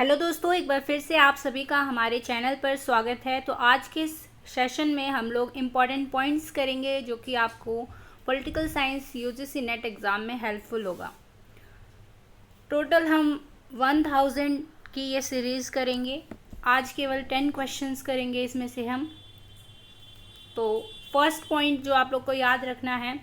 Hello दोस्तों, एक बार फिर से आप सभी का हमारे चैनल पर स्वागत है। तो आज के इस सेशन में हम लोग इम्पॉर्टेंट पॉइंट्स करेंगे जो कि आपको political science UGC net exam में हेल्पफुल होगा। टोटल हम 1000 की ये सीरीज़ करेंगे। आज केवल 10 क्वेश्चंस करेंगे इसमें से हम। तो फर्स्ट पॉइंट जो आप लोग को याद रखना है,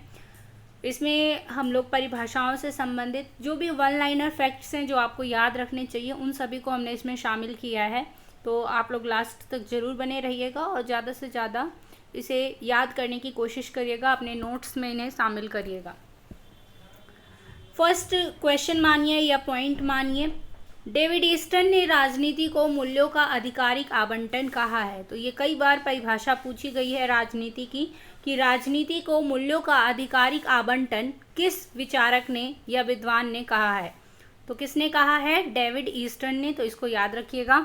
इसमें हम लोग परिभाषाओं से संबंधित जो भी वन लाइनर फैक्ट्स हैं जो आपको याद रखने चाहिए, उन सभी को हमने इसमें शामिल किया है। तो आप लोग लास्ट तक ज़रूर बने रहिएगा और ज़्यादा से ज़्यादा इसे याद करने की कोशिश करिएगा, अपने नोट्स में इन्हें शामिल करिएगा। फर्स्ट क्वेश्चन मानिए या पॉइंट मानिए, डेविड ईस्टन ने राजनीति को मूल्यों का आधिकारिक आवंटन कहा है। तो ये कई बार परिभाषा पूछी गई है राजनीति की कि राजनीति को मूल्यों का आधिकारिक आवंटन किस विचारक ने या विद्वान ने कहा है। तो किसने कहा है? डेविड ईस्टन ने। तो इसको याद रखिएगा।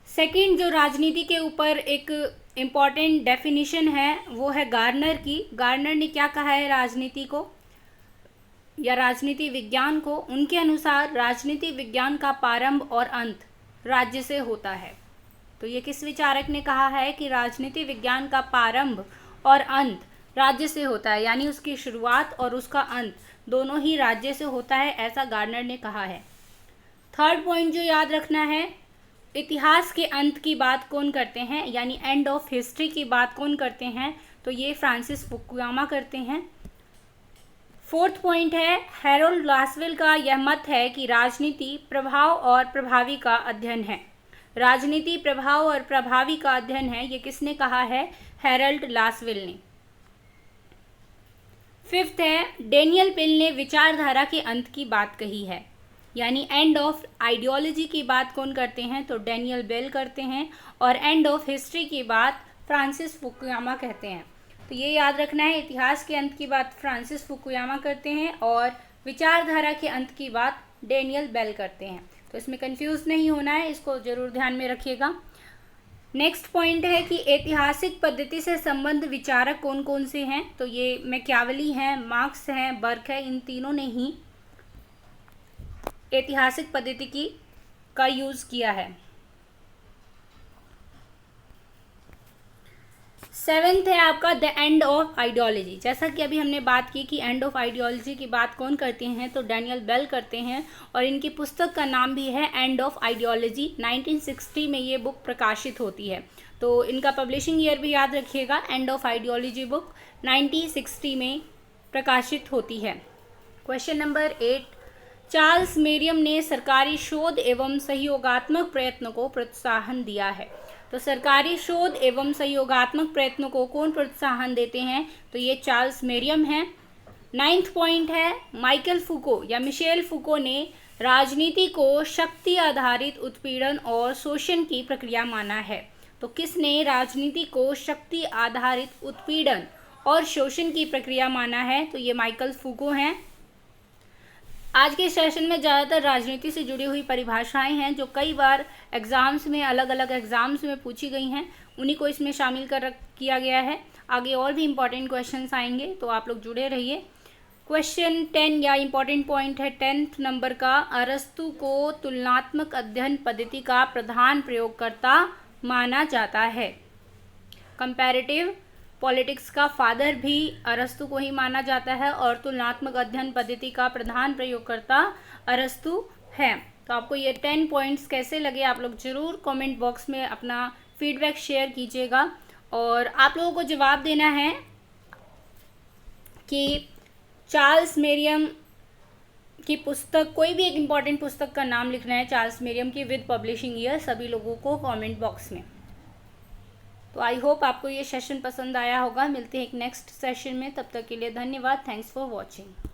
सेकंड, जो राजनीति के ऊपर एक इम्पॉर्टेंट डेफिनेशन है वो है गार्नर की। गार्नर ने क्या कहा है राजनीति को या राजनीति विज्ञान को? उनके अनुसार राजनीति विज्ञान का प्रारंभ और अंत राज्य से होता है। तो ये किस विचारक ने कहा है कि राजनीति विज्ञान का प्रारंभ और अंत राज्य से होता है, यानी उसकी शुरुआत और उसका अंत दोनों ही राज्य से होता है, ऐसा गार्नर ने कहा है। थर्ड पॉइंट जो याद रखना है, इतिहास के अंत की बात कौन करते हैं, यानी एंड ऑफ हिस्ट्री की बात कौन करते हैं? तो ये फ्रांसिस फुकुयामा करते हैं। फोर्थ पॉइंट है, हैरोल्ड लासवेल का यह मत है कि राजनीति प्रभाव और प्रभावी का अध्ययन है। राजनीति प्रभाव और प्रभावी का अध्ययन है, ये किसने कहा है? हैरोल्ड लासवेल ने। फिफ्थ है, डेनियल पिल ने विचारधारा के अंत की बात कही है, यानी एंड ऑफ आइडियोलॉजी की बात कौन करते हैं? तो डेनियल बेल करते हैं। और एंड ऑफ हिस्ट्री की बात फ्रांसिस फुकुयामा कहते हैं। तो ये याद रखना है, इतिहास के अंत की बात फ्रांसिस फुकुयामा करते हैं और विचारधारा के अंत की बात डेनियल बेल करते हैं। तो इसमें कंफ्यूज नहीं होना है, इसको जरूर ध्यान में रखिएगा। नेक्स्ट पॉइंट है कि ऐतिहासिक पद्धति से संबंध विचारक कौन कौन से हैं? तो ये मैकियावेली हैं, मार्क्स हैं, बर्क है, इन तीनों ने ही ऐतिहासिक पद्धति का यूज़ किया है। सेवेंथ है आपका द एंड ऑफ आइडियोलॉजी। जैसा कि अभी हमने बात की कि एंड ऑफ आइडियोलॉजी की बात कौन करते हैं? तो डेनियल बेल करते हैं और इनकी पुस्तक का नाम भी है एंड ऑफ आइडियोलॉजी। 1960 में ये बुक प्रकाशित होती है। तो इनका पब्लिशिंग ईयर भी याद रखिएगा। एंड ऑफ आइडियोलॉजी बुक 1960 में प्रकाशित होती है। क्वेश्चन नंबर 8, चार्ल्स मेरियम ने सरकारी शोध एवं सहयोगात्मक प्रयत्न को प्रोत्साहन दिया है। तो सरकारी शोध एवं सहयोगात्मक प्रयत्नों को कौन प्रोत्साहन देते हैं? तो ये चार्ल्स मेरियम हैं। नाइन्थ पॉइंट है, माइकल फुको या मिशेल फुको ने राजनीति को शक्ति आधारित उत्पीड़न और शोषण की प्रक्रिया माना है। तो किसने राजनीति को शक्ति आधारित उत्पीड़न और शोषण की प्रक्रिया माना है? तो ये माइकल फुको हैं। आज के सेशन में ज़्यादातर राजनीति से जुड़ी हुई परिभाषाएं हैं जो कई बार एग्ज़ाम्स में, अलग अलग एग्ज़ाम्स में पूछी गई हैं, उन्हीं को इसमें शामिल किया गया है। आगे और भी इम्पॉर्टेंट क्वेश्चंस आएंगे, तो आप लोग जुड़े रहिए। क्वेश्चन 10 या इम्पॉर्टेंट पॉइंट है 10th नंबर का, अरस्तु को तुलनात्मक अध्ययन पद्धति का प्रधान प्रयोगकर्ता माना जाता है। कंपैरेटिव पॉलिटिक्स का फादर भी अरस्तु को ही माना जाता है और तुलनात्मक अध्ययन पद्धति का प्रधान प्रयोगकर्ता अरस्तु है। तो आपको ये 10 पॉइंट्स कैसे लगे, आप लोग ज़रूर कमेंट बॉक्स में अपना फीडबैक शेयर कीजिएगा। और आप लोगों को जवाब देना है कि चार्ल्स मेरियम की पुस्तक, कोई भी एक इम्पॉर्टेंट पुस्तक का नाम लिखना है चार्ल्स मेरियम की विद पब्लिशिंग ईयर, सभी लोगों को कमेंट बॉक्स में। तो आई होप आपको ये सेशन पसंद आया होगा। मिलते हैं एक नेक्स्ट सेशन में, तब तक के लिए धन्यवाद। Thanks for watching.